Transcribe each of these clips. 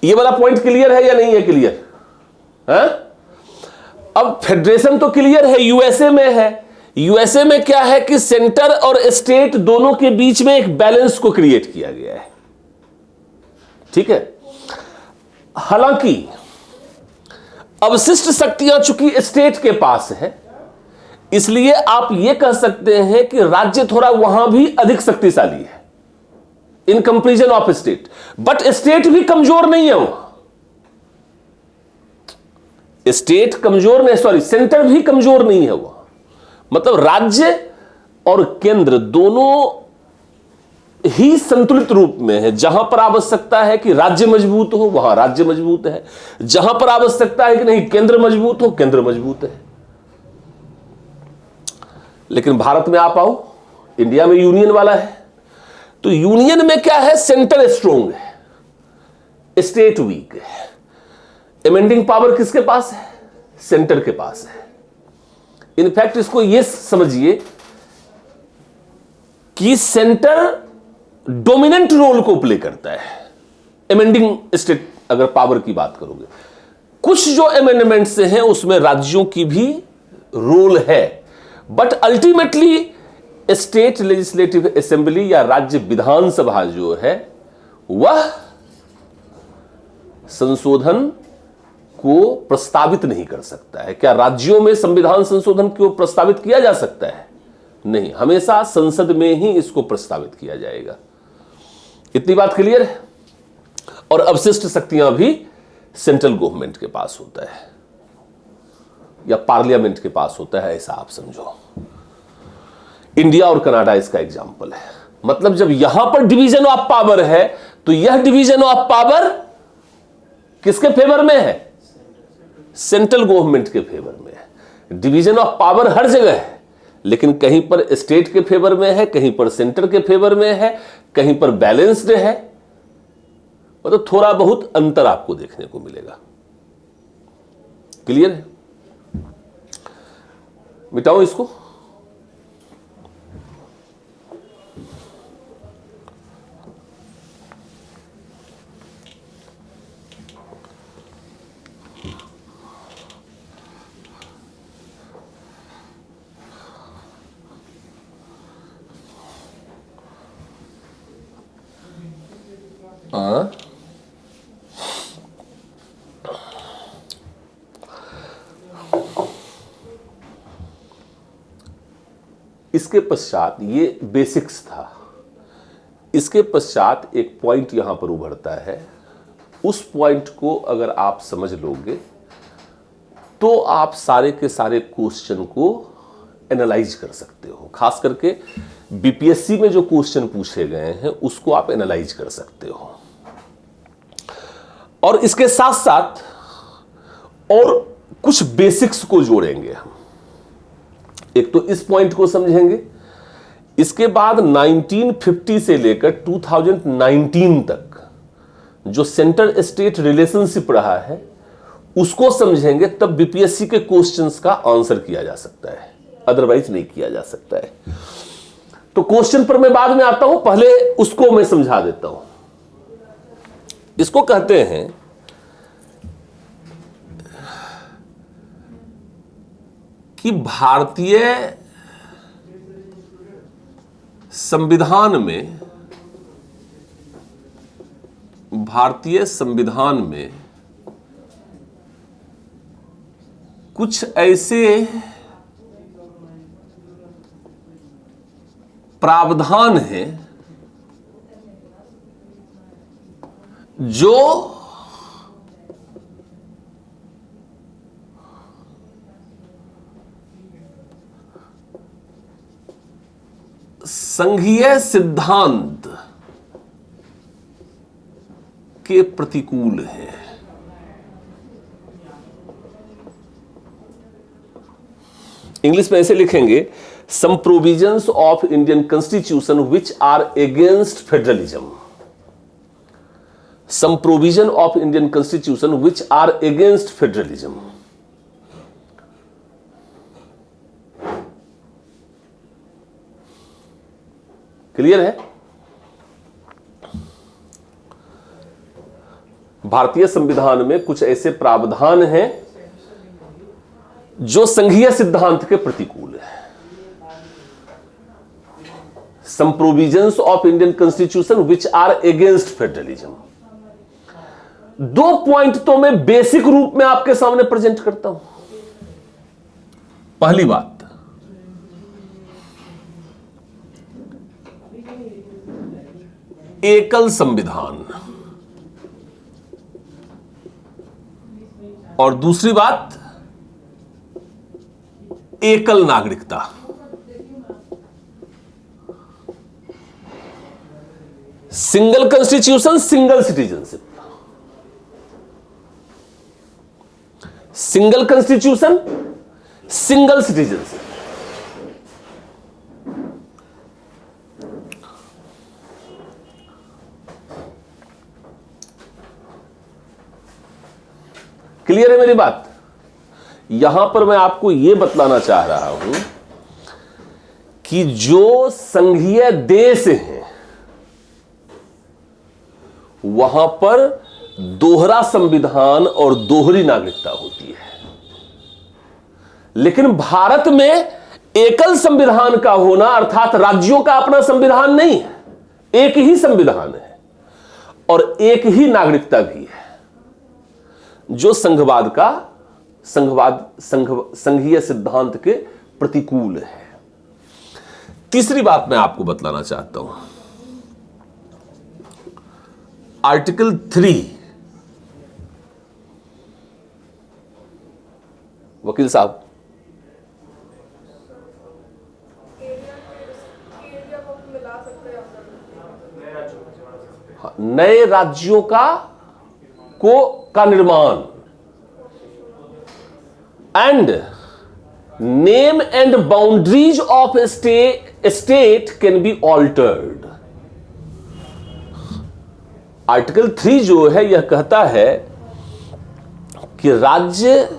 ये वाला point clear है या नहीं है? क्लियर है? अब फेडरेशन तो क्लियर है, यूएसए में है। यूएसए में क्या है कि सेंटर और स्टेट दोनों के बीच में एक बैलेंस को क्रिएट किया गया है। ठीक है। हालांकि अवशिष्ट शक्तियां चूंकि स्टेट के पास है, इसलिए आप यह कह सकते हैं कि राज्य थोड़ा वहां भी अधिक शक्तिशाली है in comparison of state. But state भी कमजोर नहीं है वहां, स्टेट कमजोर नहीं, सॉरी सेंटर भी कमजोर नहीं है वहां। मतलब राज्य और केंद्र दोनों ही संतुलित रूप में है। जहां पर आवश्यकता है कि राज्य मजबूत हो, वहां राज्य मजबूत है। जहां पर आवश्यकता है कि नहीं केंद्र मजबूत हो, केंद्र मजबूत है। लेकिन भारत में आप आओ, इंडिया में यूनियन वाला है, तो यूनियन में क्या है? सेंटर स्ट्रोंग है, स्टेट वीक है। एमेंडिंग पावर किसके पास है? सेंटर के पास है। इनफैक्ट इसको यह समझिए कि सेंटर डोमिनेंट रोल को प्ले करता है। एमेंडिंग स्टेट अगर पावर की बात करोगे, कुछ जो अमेंडमेंट्स हैं उसमें राज्यों की भी रोल है, but ultimately state legislative assembly या राज्य विधानसभा जो है वह संशोधन को प्रस्तावित नहीं कर सकता है। क्या राज्यों में संविधान संशोधन को प्रस्तावित किया जा सकता है? नहीं, हमेशा संसद में ही इसको प्रस्तावित किया जाएगा। इतनी बात क्लियर है? और अवशिष्ट शक्तियां भी सेंट्रल गवर्नमेंट के पास होता है या पार्लियामेंट के पास होता है, ऐसा आप समझो। इंडिया और कनाडा इसका एग्जाम्पल है। मतलब जब यहां पर डिवीजन ऑफ पावर है तो यह डिवीजन ऑफ पावर किसके फेवर में है? सेंट्रल गवर्नमेंट के फेवर में है। डिवीजन ऑफ पावर हर जगह है, लेकिन कहीं पर स्टेट के फेवर में है, कहीं पर सेंटर के फेवर में है, कहीं पर बैलेंस्ड है। मतलब थोड़ा बहुत अंतर आपको देखने को मिलेगा। क्लियर है? मिटाओ इसको। इसके पश्चात ये बेसिक्स था। इसके पश्चात एक पॉइंट यहां पर उभरता है। उस पॉइंट को अगर आप समझ लोगे तो आप सारे के सारे क्वेश्चन को एनालाइज कर सकते हो। खास करके बीपीएससी में जो क्वेश्चन पूछे गए हैं उसको आप एनालाइज कर सकते हो। और इसके साथ साथ और कुछ बेसिक्स को जोड़ेंगे हम। एक तो इस पॉइंट को समझेंगे, इसके बाद 1950 से लेकर 2019 तक जो सेंटर स्टेट रिलेशनशिप रहा है उसको समझेंगे, तब बीपीएससी के क्वेश्चंस का आंसर किया जा सकता है, अदरवाइज नहीं किया जा सकता है। तो क्वेश्चन पर मैं बाद में आता हूं, पहले उसको मैं समझा देता हूं। इसको कहते हैं कि भारतीय संविधान में कुछ ऐसे प्रावधान हैं जो संघीय सिद्धांत के प्रतिकूल है। इंग्लिश में ऐसे लिखेंगे, some provisions of Indian constitution which are against federalism. Some provision of Indian constitution which are against federalism. Clear है? भारतीय संविधान में कुछ ऐसे प्रावधान हैं जो संघीय सिद्धांत के प्रतिकूल है। Some provisions of Indian constitution which are against federalism. 2 point तो मैं बेसिक रूप में आपके सामने प्रेजेंट करता हूं। पहली बात, एकल संविधान, और दूसरी बात एकल नागरिकता। Single constitution, single citizenship. Single constitution, single citizenship. Clear है मेरी बात? यहां पर मैं आपको यह बतलाना चाह रहा हूं कि जो संघीय देश हैं वहां पर दोहरा संविधान और दोहरी नागरिकता होती है, लेकिन भारत में एकल संविधान का होना अर्थात राज्यों का अपना संविधान नहीं है, एक ही संविधान है और एक ही नागरिकता भी है, जो संघीय सिद्धांत के प्रतिकूल है। तीसरी बात मैं आपको बतलाना चाहता हूं, आर्टिकल 3। वकील साहब, नए राज्यों का निर्माण and name and boundaries of state can be altered. Article 3 जो है यह कहता है कि राज्य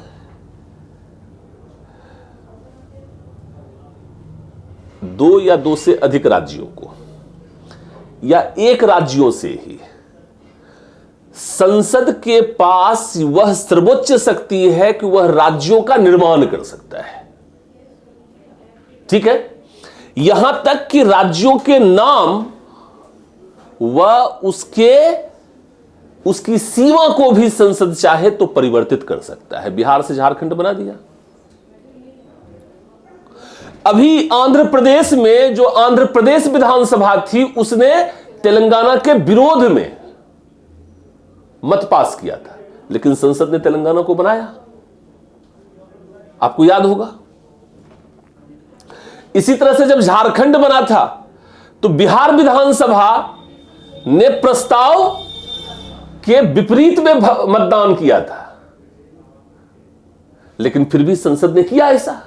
दो या दो से अधिक राज्यों को या एक राज्यों से ही संसद के पास वह सर्वोच्च शक्ति है कि वह राज्यों का निर्माण कर सकता है। ठीक है, यहां तक कि राज्यों के नाम वह उसकी सीमा को भी संसद चाहे तो परिवर्तित कर सकता है। बिहार से झारखंड बना दिया। अभी आंध्र प्रदेश में जो आंध्र प्रदेश विधानसभा थी उसने तेलंगाना के विरोध में मत पास किया था, लेकिन संसद ने तेलंगाना को बनाया, आपको याद होगा। इसी तरह से जब झारखंड बना था तो बिहार विधानसभा ने प्रस्ताव के विपरीत में मतदान किया था, लेकिन फिर भी संसद ने किया ऐसा।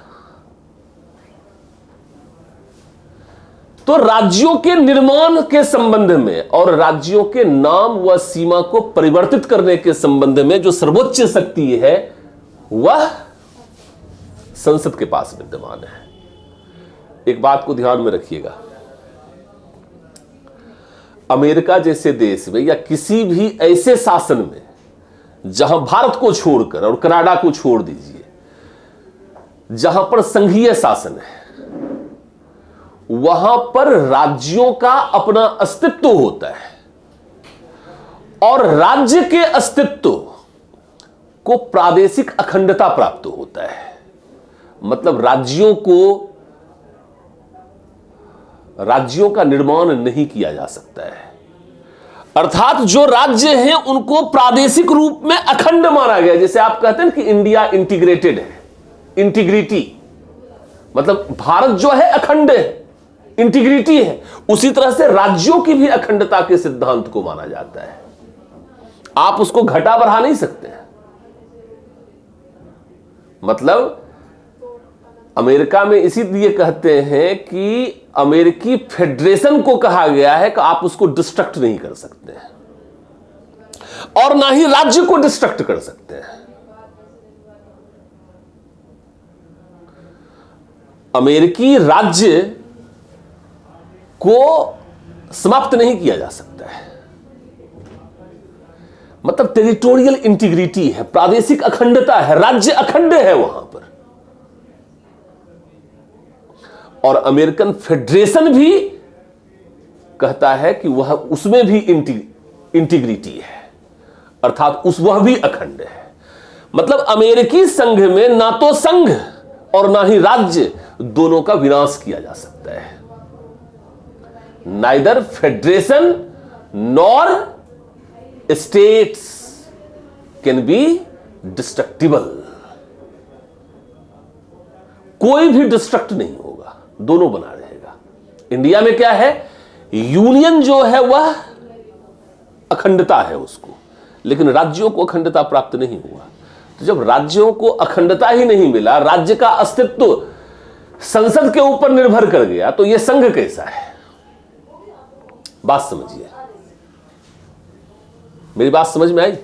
तो राज्यों के निर्माण के संबंध में और राज्यों के नाम व सीमा को परिवर्तित करने के संबंध में जो सर्वोच्च शक्ति है वह संसद के पास विद्यमान है। एक बात को ध्यान में रखिएगा, अमेरिका जैसे देश में या किसी भी ऐसे शासन में जहां भारत को छोड़कर और कनाडा को छोड़ दीजिए, जहां पर संघीय शासन है, वहां पर राज्यों का अपना अस्तित्व होता है और राज्य के अस्तित्व को प्रादेशिक अखंडता प्राप्त होता है। मतलब राज्यों का निर्माण नहीं किया जा सकता है, अर्थात जो राज्य हैं उनको प्रादेशिक रूप में अखंड माना गया। जैसे आप कहते हैं कि इंडिया इंटीग्रेटेड है, इंटीग्रिटी मतलब भारत जो है अखंड है, इंटीग्रिटी है। उसी तरह से राज्यों की भी अखंडता के सिद्धांत को माना जाता है, आप उसको घटा बढ़ा नहीं सकते हैं। मतलब अमेरिका में इसीलिए कहते हैं कि अमेरिकी फेडरेशन को कहा गया है कि आप उसको डिस्ट्रक्ट नहीं कर सकते हैं और ना ही राज्य को डिस्ट्रक्ट कर सकते हैं। अमेरिकी राज्य को समाप्त नहीं किया जा सकता है। मतलब टेरिटोरियल इंटीग्रिटी है, प्रादेशिक अखंडता है, राज्य अखंड है वहां पर। और अमेरिकन फेडरेशन भी कहता है कि वह उसमें भी इंटीग्रिटी है, अर्थात वह भी अखंड है। मतलब अमेरिकी संघ में ना तो संघ और ना ही राज्य दोनों का विनाश किया जा सकता है। Neither federation nor states can be destructible. कोई भी डिस्ट्रक्ट नहीं होगा, दोनों बना रहेगा। इंडिया में क्या है, यूनियन जो है वह अखंडता है उसको, लेकिन राज्यों को अखंडता प्राप्त नहीं हुआ। तो जब राज्यों को अखंडता ही नहीं मिला, राज्य का अस्तित्व संसद के ऊपर निर्भर कर गया, तो यह संघ कैसा है? बात समझिए, मेरी बात समझ में आई?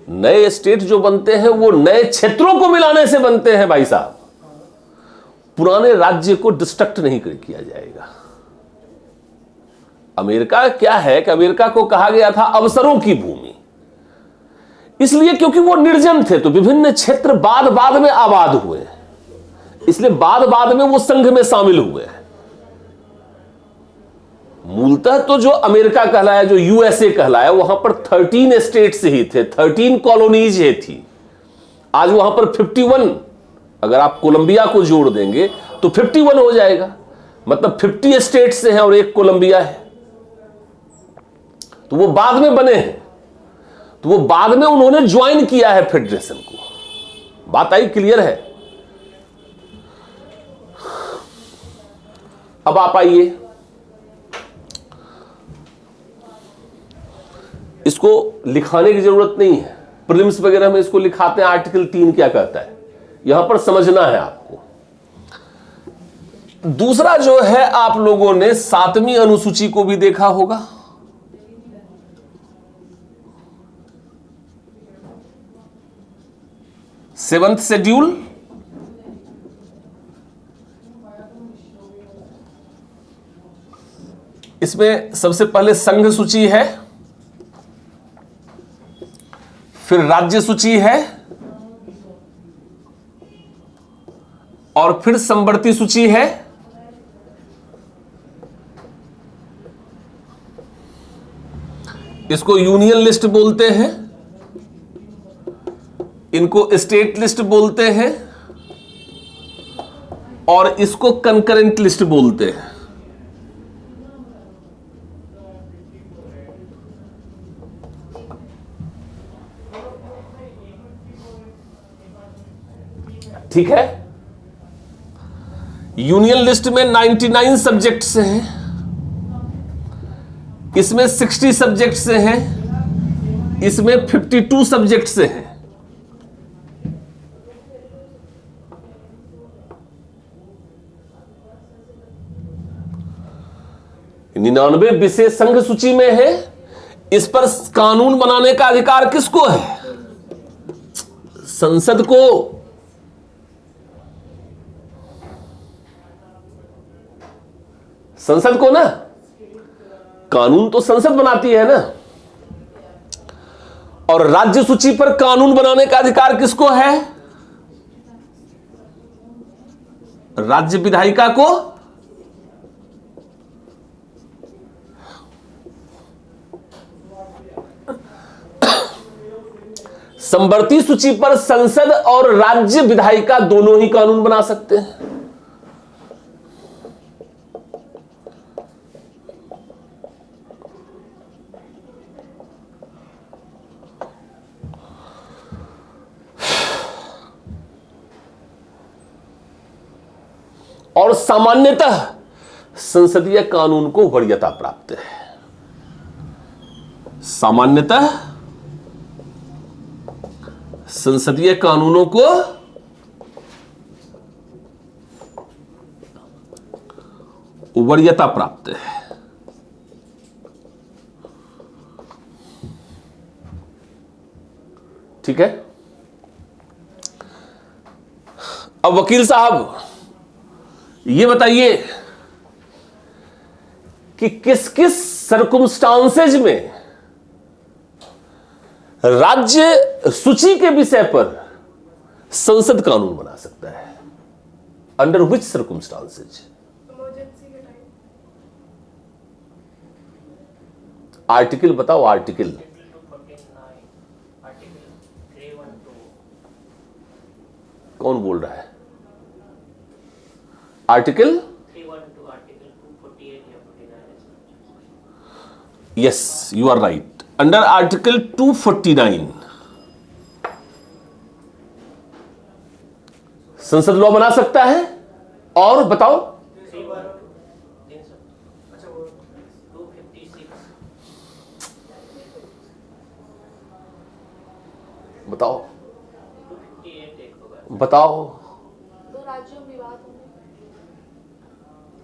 नए स्टेट जो बनते हैं वो नए क्षेत्रों को मिलाने से बनते हैं भाई साहब। पुराने राज्य को डिस्ट्रक्ट नहीं किया जाएगा। अमेरिका क्या है कि अमेरिका को कहा गया था अवसरों की भूमि, इसलिए क्योंकि वो निर्जन थे, तो विभिन्न क्षेत्र बाद में आबाद हुए, इसलिए बाद में वो संघ में शामिल हुए। मूलतः तो जो अमेरिका कहलाया, जो यूएसए कहलाया, वहां पर 13 स्टेट्स ही थे, 13 कॉलोनीज ही थी। आज वहां पर 51, अगर आप कोलंबिया को जोड़ देंगे तो 51 हो जाएगा। मतलब 50 स्टेट्स से हैं और एक कोलंबिया है। तो वो बाद में बने हैं, तो वो बाद में उन्होंने ज्वाइन किया है फेडरेशन को। बात आई, क्लियर है? अब आप आइए, इसको लिखाने की जरूरत नहीं है, प्रीलिम्स वगैरह में इसको लिखाते हैं। आर्टिकल 3 क्या कहता है, यहां पर समझना है आपको। दूसरा जो है, आप लोगों ने 7वीं अनुसूची को भी देखा होगा। सेवंथ शेड्यूल, इसमें सबसे पहले संघ सूची है, फिर राज्य सूची है, और फिर समवर्ती सूची है। इसको यूनियन लिस्ट बोलते हैं, इनको स्टेट लिस्ट बोलते हैं, और इसको कंकरेंट लिस्ट बोलते हैं। ठीक है? यूनियन लिस्ट में 99 सब्जेक्ट्स हैं, इसमें 60 सब्जेक्ट्स हैं, इसमें 52 सब्जेक्ट्स हैं। निन्यानवे विषय संघ सूची में है। इस पर कानून बनाने का अधिकार किसको है? संसद को। संसद को ना, कानून तो संसद बनाती है ना। और राज्य सूची पर कानून बनाने का अधिकार किसको है? राज्य विधायिका को। समवर्ती सूची पर संसद और राज्य विधायिका दोनों ही कानून बना सकते हैं। और सामान्यतः संसदीय कानून को वरीयता प्राप्त है। सामान्यतः संसदीय कानूनों को वरीयता प्राप्त है। ठीक है? अब वकील साहब ये बताइए कि किस किस सर्कुमस्टांसेज में राज्य सूची के विषय पर संसद कानून बना सकता है, अंडर विच सर्कुमस्टांसेज। आर्टिकल बताओ, आर्टिकल। कौन बोल रहा है? Article 248। Yes, you are right. Under article 249 संसद लॉ बना सकता है। और बताओ, बताओ, बताओ। दो राज्यों में विवाद होने,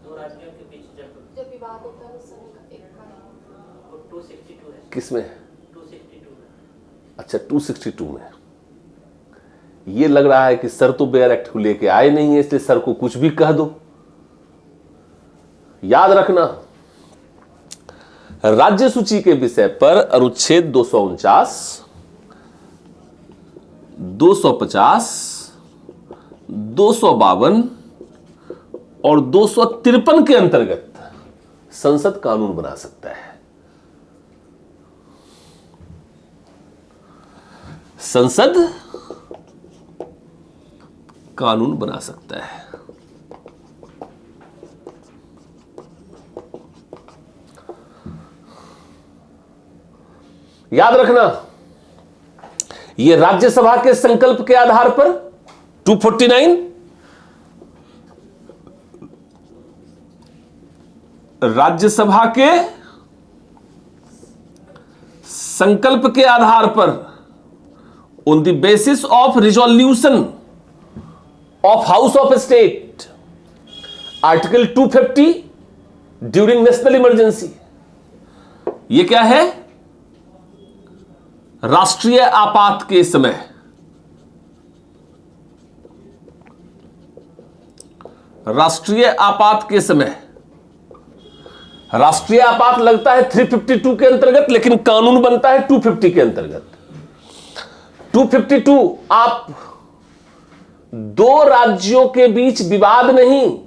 दो राज्यों के बीच जब विवाद होता है उस समय का एक कानून। वो 262 है। किसमें? 262 में। अच्छा, 262 में। ये लग रहा है कि सर तो बेयर एक्ट को लेके आए नहीं है, इसलिए सर को कुछ भी कह दो। याद रखना, राज्य सूची के विषय पर अनुच्छेद 249, 250, 252 और 253 के अंतर्गत संसद कानून बना सकता है। संसद कानून बना सकता है। याद रखना, यह राज्यसभा के संकल्प के आधार पर 249, राज्यसभा के संकल्प के आधार पर on the basis of resolution of house of state, article 250 during national emergency. यह क्या है? राष्ट्रीय आपात के समय, राष्ट्रीय आपात के समय, राष्ट्रीय आपात लगता है 352 के अंतर्गत, लेकिन कानून बनता है 250 के अंतर्गत। 252, आप दो राज्यों के बीच विवाद नहीं,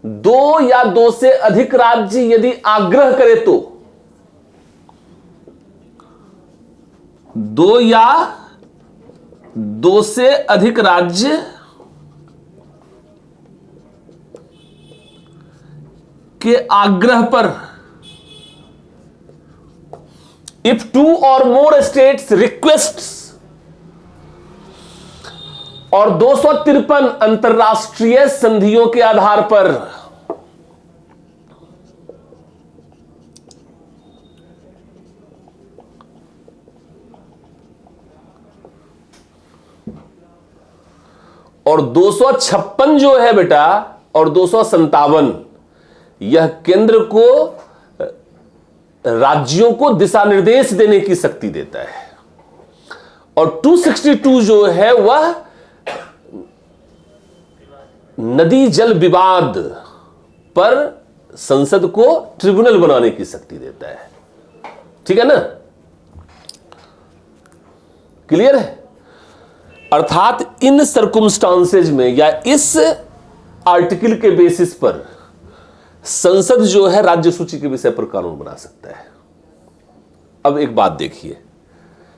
दो या दो से अधिक राज्य यदि आग्रह करे तो, दो या दो से अधिक राज्य के आग्रह पर, इफ टू और मोर स्टेट्स रिक्वेस्ट्स, और 253 अंतरराष्ट्रीय संधियों के आधार पर और 256 जो है बेटा, और 257 यह केंद्र को राज्यों को दिशा निर्देश देने की शक्ति देता है, और 262 जो है वह नदी जल विवाद पर संसद को ट्रिब्यूनल बनाने की शक्ति देता है। ठीक है ना? क्लियर है? अर्थात इन सर्कुमस्टांसेज में या इस आर्टिकल के बेसिस पर संसद जो है राज्य सूची के विषय पर कानून बना सकता है। अब एक बात देखिए,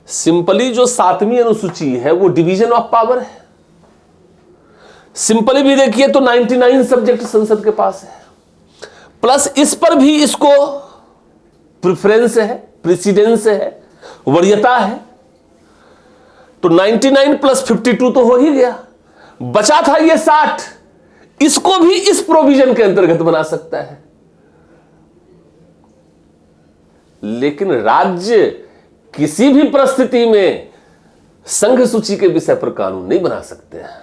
सिंपली जो 7वीं अनुसूची है वो डिवीजन ऑफ पावर है। सिंपली भी देखिए तो 99 सब्जेक्ट संसद के पास है, प्लस इस पर भी इसको प्रेफरेंस है, प्रेसिडेंस है, वरीयता है, तो 99 प्लस 52 तो हो ही गया। बचा था ये 60, इसको भी इस प्रोविजन के अंतर्गत बना सकता है। लेकिन राज्य किसी भी परिस्थिति में संघ सूची के विषय पर कानून नहीं बना सकते हैं।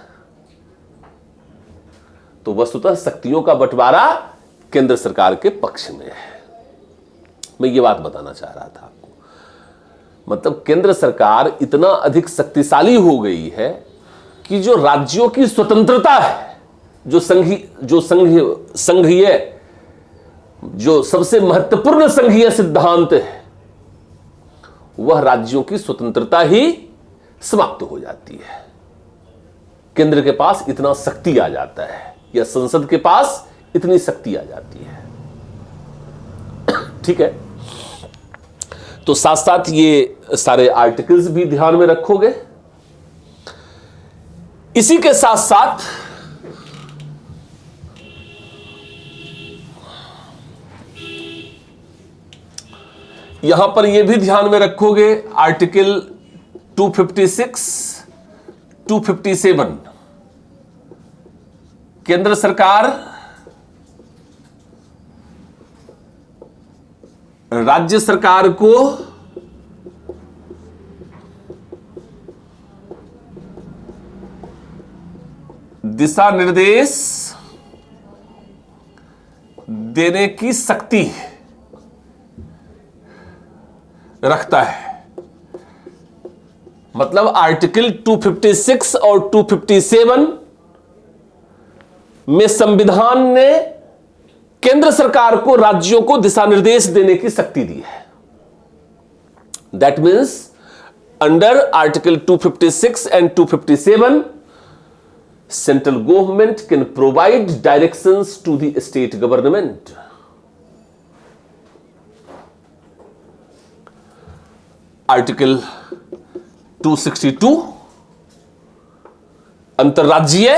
तो वस्तुतः शक्तियों का बंटवारा केंद्र सरकार के पक्ष में है। मैं ये बात बताना चाह रहा था आपको, मतलब केंद्र सरकार इतना अधिक शक्तिशाली हो गई है कि जो राज्यों की स्वतंत्रता है, जो संघीय जो सबसे महत्वपूर्ण संघीय सिद्धांत है, वह राज्यों की स्वतंत्रता ही समाप्त हो जाती है। केंद्र के पास इतना शक्ति आ जाता है, या संसद के पास इतनी शक्ति आ जाती है। ठीक है, तो साथ साथ ये सारे आर्टिकल्स भी ध्यान में रखोगे। इसी के साथ साथ यहां पर यह भी ध्यान में रखोगे, आर्टिकल 256, 257, केंद्र सरकार राज्य सरकार को दिशा निर्देश देने की शक्ति रखता है। मतलब आर्टिकल 256 और 257 में संविधान ने केंद्र सरकार को राज्यों को दिशा निर्देश देने की शक्ति दी है। That means under article 256 and 257 central government can provide directions to the state government. Article 262 अंतर्राज्यीय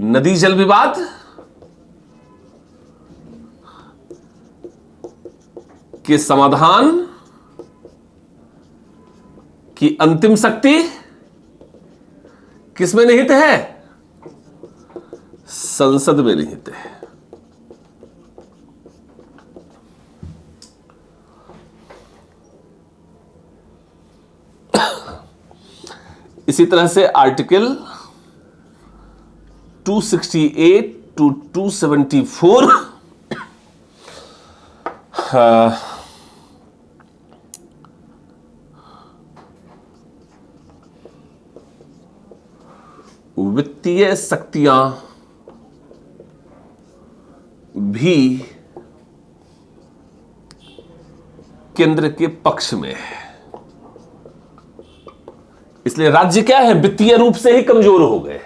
नदी जल विवाद के समाधान की अंतिम शक्ति किसमें निहित है? संसद में निहित है। इसी तरह से आर्टिकल 268 टू 274 वित्तीय शक्तियां भी केंद्र के पक्ष में है। इसलिए राज्य क्या है? वित्तीय रूप से ही कमजोर हो गए।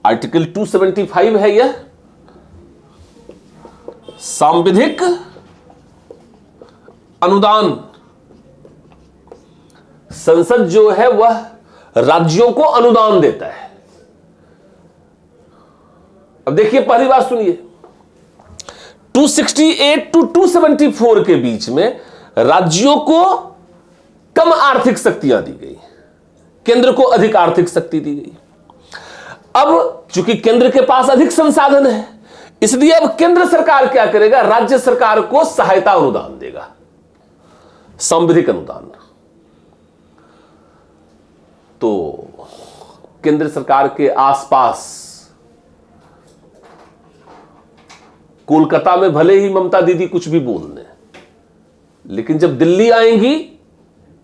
आर्टिकल 275 है यह सांविधिक अनुदान। संसद जो है वह राज्यों को अनुदान देता है। अब देखिए, पहली बात सुनिए, 268 टू 274 के बीच में राज्यों को कम आर्थिक शक्तियां दी गई, केंद्र को अधिक आर्थिक शक्ति दी गई। अब चूंकि केंद्र के पास अधिक संसाधन है, इसलिए अब केंद्र सरकार क्या करेगा? राज्य सरकार को सहायता अनुदान देगा, सांविधिक अनुदान। तो केंद्र सरकार के आसपास कोलकाता में भले ही ममता दीदी कुछ भी बोल दें, लेकिन जब दिल्ली आएंगी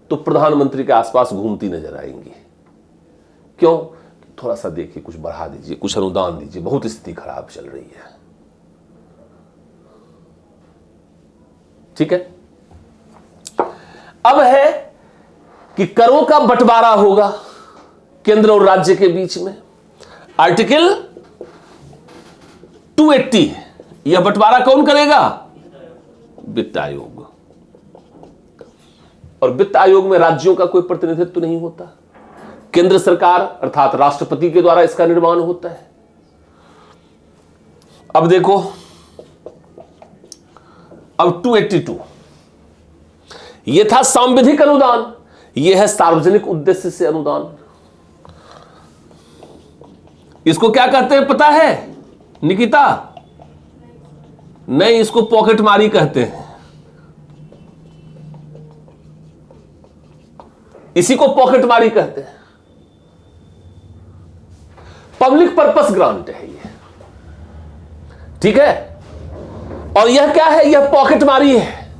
तो प्रधानमंत्री के आसपास घूमती नजर आएंगी। क्यों? थोड़ा सा देखिए, कुछ बढ़ा दीजिए, कुछ अनुदान दीजिए, बहुत स्थिति खराब चल रही है। ठीक है। अब है कि करों का बंटवारा होगा केंद्र और राज्य के बीच में। आर्टिकल 280, यह बंटवारा कौन करेगा? वित्त आयोग। और वित्त आयोग में राज्यों का कोई प्रतिनिधित्व नहीं होता। केंद्र सरकार अर्थात राष्ट्रपति के द्वारा इसका निर्माण होता है। अब देखो, अब 282 यह था सांविधिक अनुदान, यह है सार्वजनिक उद्देश्य से अनुदान। इसको क्या कहते हैं पता है निकिता? नहीं, इसको पॉकेट मारी कहते हैं। इसी को पॉकेट मारी कहते हैं। पब्लिक पर्पस ग्रांट है ये, ठीक है। और यह क्या है? यह पॉकेट मारी है।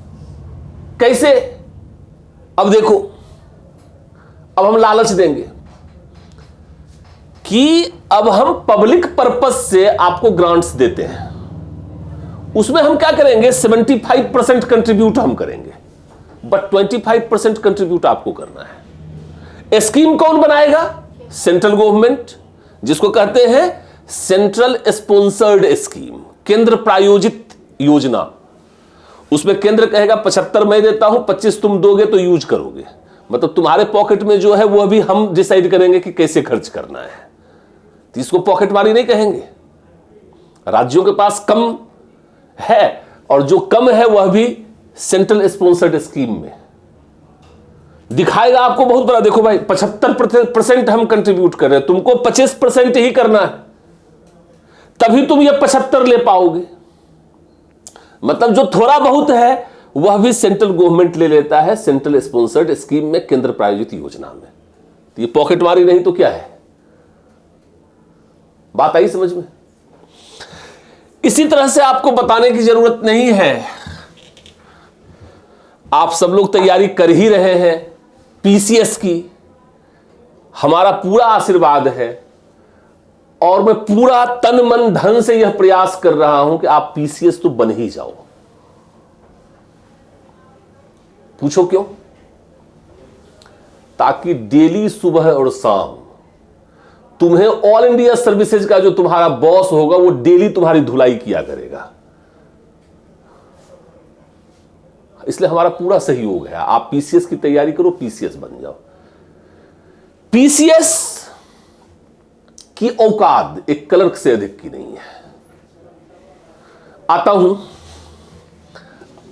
कैसे? अब देखो, अब हम लालच देंगे कि अब हम पब्लिक पर्पस से आपको ग्रांट्स देते हैं, उसमें हम क्या करेंगे, 75% कंट्रीब्यूट हम करेंगे, बट 25% कंट्रीब्यूट आपको करना है। स्कीम कौन बनाएगा? सेंट्रल गवर्नमेंट, जिसको कहते हैं सेंट्रल स्पॉन्सर्ड स्कीम, केंद्र प्रायोजित योजना। उसमें केंद्र कहेगा 75 मैं देता हूं, 25 तुम दोगे तो यूज करोगे, मतलब तुम्हारे पॉकेट में जो है वो अभी हम डिसाइड करेंगे कि कैसे खर्च करना है। तो इसको पॉकेट मारी नहीं कहेंगे। राज्यों के पास कम है और जो कम है वह भी सेंट्रल स्पॉन्सर्ड स्कीम में दिखाएगा आपको बहुत बड़ा। देखो भाई, 75% हम कंट्रीब्यूट कर रहे हैं, तुमको 25% ही करना है, तभी तुम ये 75 ले पाओगे। मतलब जो थोड़ा बहुत है वह भी सेंट्रल गवर्नमेंट ले लेता है सेंट्रल स्पॉन्सर्ड स्कीम में, केंद्र प्रायोजित योजना में। तो ये पॉकेट मारी नहीं तो क्या है? बात आई समझ में? इसी तरह से आपको बताने की जरूरत नहीं है, आप सब लोग तैयारी कर ही रहे हैं पीसीएस की, हमारा पूरा आशीर्वाद है और मैं पूरा तन मन धन से यह प्रयास कर रहा हूं कि आप पीसीएस तो बन ही जाओ। पूछो क्यों? ताकि डेली सुबह और शाम तुम्हें ऑल इंडिया सर्विसेज का जो तुम्हारा बॉस होगा वो डेली तुम्हारी धुलाई किया करेगा। इसलिए हमारा पूरा सहयोग है, आप पीसीएस की तैयारी करो, पीसीएस बन जाओ। पीसीएस की औकात एक क्लर्क से अधिक की नहीं है। आता हूं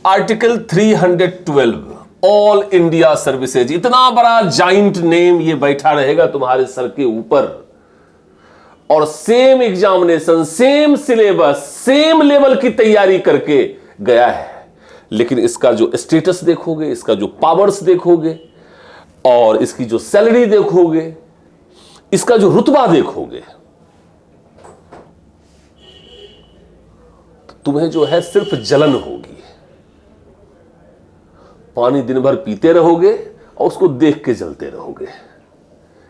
आर्टिकल 312 ऑल इंडिया सर्विसेज, इतना बड़ा जाइंट नेम ये बैठा रहेगा तुम्हारे सर के ऊपर और same examination, same syllabus, same level की तैयारी करके गया है। लेकिन इसका जो स्टेटस देखोगे, इसका जो पावर्स देखोगे और इसकी जो सैलरी देखोगे, इसका जो रुतबा देखोगे, तो तुम्हें जो है सिर्फ जलन होगी। पानी दिन भर पीते रहोगे और उसको देख के जलते रहोगे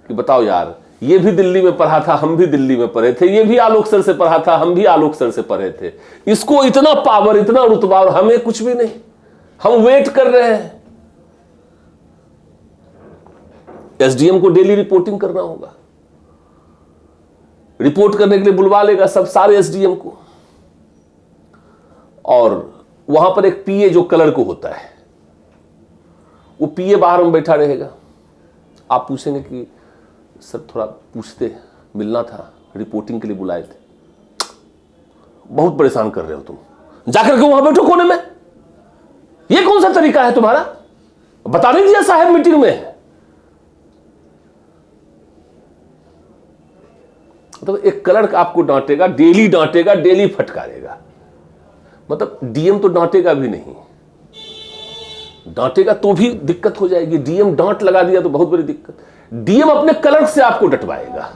कि बताओ यार, ये भी दिल्ली में पढ़ा था, हम भी दिल्ली में पढ़े थे, ये भी आलोक सर से पढ़ा था, हम भी आलोक सर से पढ़े थे, इसको इतना पावर, इतना रुतबा और हमें कुछ भी नहीं। हम वेट कर रहे हैं। एसडीएम को डेली रिपोर्टिंग करना होगा, रिपोर्ट करने के लिए बुलवा लेगा सब सारे एसडीएम को, और वहां पर एक पीए जो कलर को होता है, वो पीए बाहर में बैठा रहेगा। आप पूछेंगे कि सर थोड़ा पूछते, मिलना था, रिपोर्टिंग के लिए बुलाए थे। बहुत परेशान कर रहे हो तुम, जाकर के वहां बैठो कोने में। ये कौन सा तरीका है तुम्हारा? बता नहीं दिया साहब मीटिंग में। तो एक क्लर्क आपको डांटेगा, डेली फटकारेगा। मतलब डीएम तो डांटेगा भी नहीं, डांटेगा तो भी दिक्कत हो जाएगी। डीएम डांट लगा दिया तो बहुत बड़ी दिक्कत। डीएम अपने क्लर्क से आपको डटवाएगा,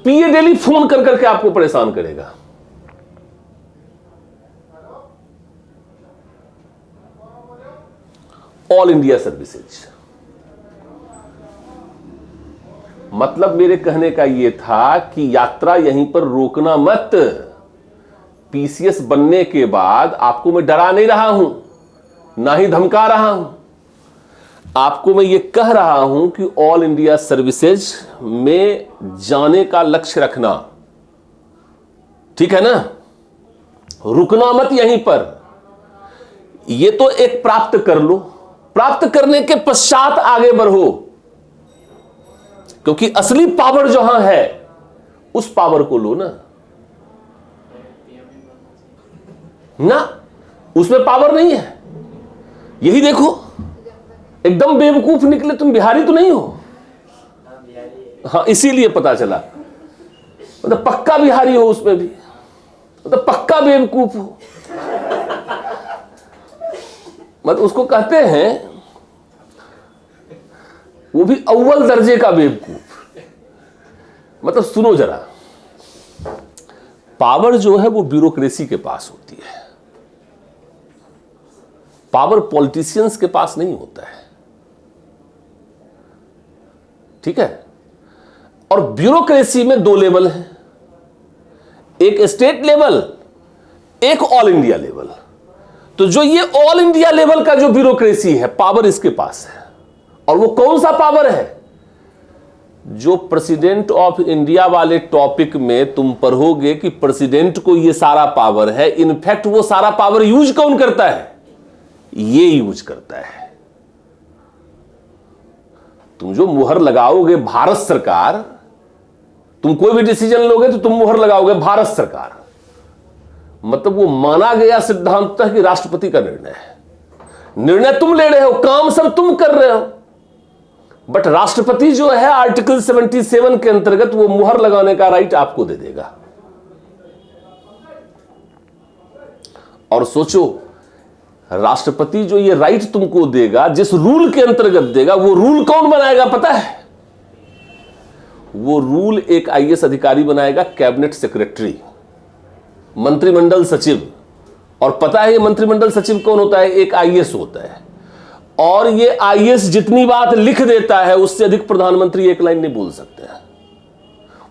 पीए डेली फोन कर करके आपको परेशान करेगा। ऑल इंडिया सर्विसेज, मतलब मेरे कहने का यह था कि यात्रा यहीं पर रोकना मत। पीसीएस बनने के बाद आपको मैं डरा नहीं रहा हूं, ना ही धमका रहा हूं, आपको मैं ये कह रहा हूं कि ऑल इंडिया सर्विसेज में जाने का लक्ष्य रखना, ठीक है ना? रुकना मत यहीं पर। ये तो एक प्राप्त कर लो, प्राप्त करने के पश्चात आगे बढ़ो, क्योंकि असली पावर जहां है उस पावर को लो ना। उसमें पावर नहीं है। यही देखो, एकदम बेवकूफ निकले तुम। बिहारी तो नहीं हो? हाँ, इसीलिए पता चला। मतलब पक्का बिहारी हो, उसमें भी मतलब पक्का बेवकूफ हो। मतलब उसको कहते हैं, वो भी अव्वल दर्जे का बेवकूफ। मतलब सुनो जरा, पावर जो है वो ब्यूरोक्रेसी के पास होती है, पावर पॉलिटिशियंस के पास नहीं होता है, ठीक है। और ब्यूरोक्रेसी में दो लेवल है, एक स्टेट लेवल, एक ऑल इंडिया लेवल। तो जो ये ऑल इंडिया लेवल का जो ब्यूरोक्रेसी है, पावर इसके पास है। और वो कौन सा पावर है? जो प्रेसिडेंट ऑफ इंडिया वाले टॉपिक में तुम पढ़ोगे कि प्रेसिडेंट को ये सारा पावर है, इनफैक्ट वो सारा पावर यूज कौन करता है? ये यूज करता है। तुम जो मुहर लगाओगे भारत सरकार, तुम कोई भी डिसीजन लोगे तो तुम मुहर लगाओगे भारत सरकार, मतलब वो माना गया सिद्धांत कि राष्ट्रपति का निर्णय है। निर्णय तुम ले रहे हो, काम सब तुम कर रहे हो, बट राष्ट्रपति जो है आर्टिकल 77 के अंतर्गत वो मुहर लगाने का राइट आपको दे देगा। और सोचो, राष्ट्रपति जो ये राइट तुमको देगा, जिस रूल के अंतर्गत देगा, वो रूल कौन बनाएगा पता है? वो रूल एक आईएएस अधिकारी बनाएगा, कैबिनेट सेक्रेटरी, मंत्रिमंडल सचिव। और पता है ये मंत्रिमंडल सचिव कौन होता है? एक आईएएस होता है। और ये आईएएस जितनी बात लिख देता है, उससे अधिक प्रधानमंत्री एक लाइन नहीं बोल सकते हैं।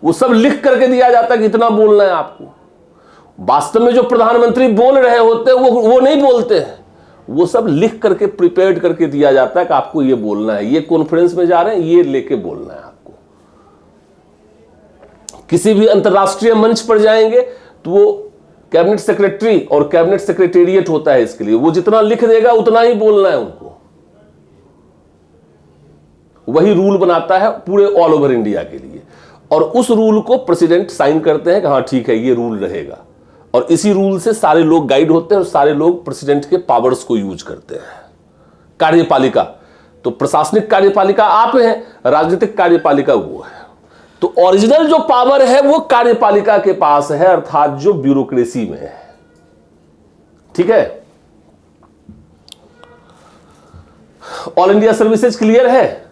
वो सब लिख करके दिया जाता है कि इतना बोलना है आपको। वास्तव में जो प्रधानमंत्री बोल रहे होते हैं वो नहीं बोलते हैं, वो सब लिख करके प्रिपेयर्ड करके दिया जाता है कि आपको ये बोलना है, ये कॉन्फ्रेंस में जा रहे हैं, ये लेके बोलना है आपको। किसी भी अंतरराष्ट्रीय मंच पर जाएंगे तो वो कैबिनेट सेक्रेटरी और कैबिनेट सेक्रेटेरिएट होता है इसके लिए, वो जितना लिख देगा उतना ही बोलना है उनको। वही रूल बनाता है पूरे ऑल ओवर इंडिया के लिए, और उस रूल को प्रेसिडेंट साइन करते हैं कि हाँ ठीक है ये रूल रहेगा। और इसी रूल से सारे लोग गाइड होते हैं और सारे लोग प्रेसिडेंट के पावर्स को यूज करते हैं। कार्यपालिका तो प्रशासनिक कार्यपालिका आप हैं, राजनीतिक कार्यपालिका वो है। तो ओरिजिनल जो पावर है वो कार्यपालिका के पास है, अर्थात जो ब्यूरोक्रेसी में है, ठीक है। ऑल इंडिया सर्विसेज क्लियर है?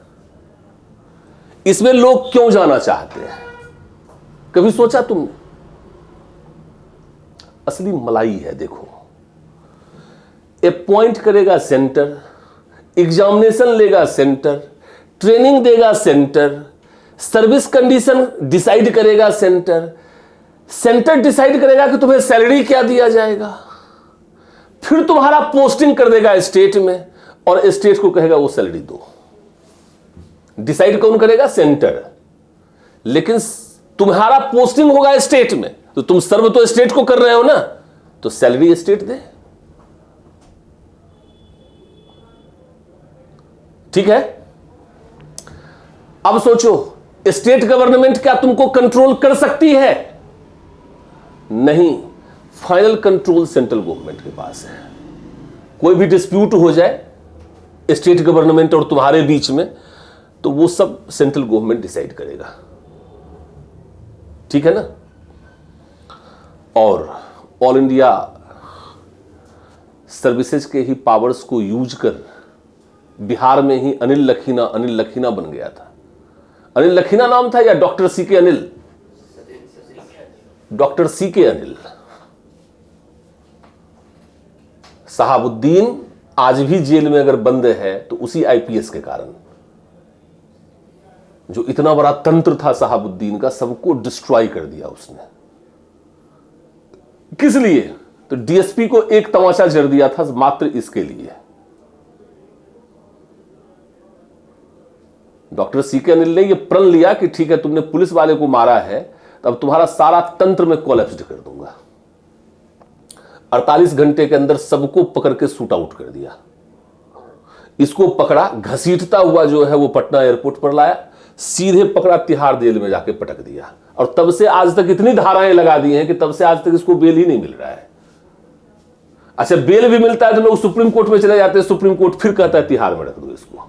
इसमें लोग क्यों जाना चाहते हैं, कभी सोचा तुमने? असली मलाई है, देखो, अपॉइंट करेगा सेंटर, एग्जामिनेशन लेगा सेंटर, ट्रेनिंग देगा सेंटर, सर्विस कंडीशन डिसाइड करेगा सेंटर, सेंटर डिसाइड करेगा कि तुम्हें सैलरी क्या दिया जाएगा, फिर तुम्हारा पोस्टिंग कर देगा स्टेट में, और स्टेट को कहेगा वो सैलरी दो। डिसाइड कौन करेगा? सेंटर। लेकिन तुम्हारा पोस्टिंग होगा स्टेट में, तो तुम सर्व तो स्टेट को कर रहे हो ना, तो सैलरी स्टेट दे, ठीक है। अब सोचो, स्टेट गवर्नमेंट क्या तुमको कंट्रोल कर सकती है? नहीं, फाइनल कंट्रोल सेंट्रल गवर्नमेंट के पास है। कोई भी डिस्प्यूट हो जाए स्टेट गवर्नमेंट और तुम्हारे बीच में, तो वो सब सेंट्रल गवर्नमेंट डिसाइड करेगा, ठीक है ना। और ऑल इंडिया सर्विसेज के ही पावर्स को यूज कर बिहार में ही अनिल लखीना बन गया था। अनिल लखीना नाम था या डॉक्टर सी के अनिल? डॉक्टर सी के अनिल। शहाबुद्दीन आज भी जेल में अगर बंद है तो उसी आईपीएस के कारण। जो इतना बड़ा तंत्र था शहाबुद्दीन का, सबको डिस्ट्रॉय कर दिया उसने। किस लिए? तो डीएसपी को एक तमाचा जड़ दिया था मात्र इसके लिए। डॉक्टर सी के अनिल ने यह प्रण लिया कि ठीक है तुमने पुलिस वाले को मारा है, तब तुम्हारा सारा तंत्र में कोलैप्स कर दूंगा। 48 घंटे के अंदर सबको पकड़ के शूट आउट कर दिया। इसको पकड़ा, घसीटता हुआ जो है वो पटना एयरपोर्ट पर लाया, सीधे पकड़ा तिहाड़ जेल में जाके पटक दिया। और तब से आज तक इतनी धाराएं लगा दी हैं कि तब से आज तक इसको बेल ही नहीं मिल रहा है। अच्छा, बेल भी मिलता है तो लोग सुप्रीम कोर्ट में चले जाते हैं, सुप्रीम कोर्ट फिर कहता है तिहाड़ में रख दो इसको।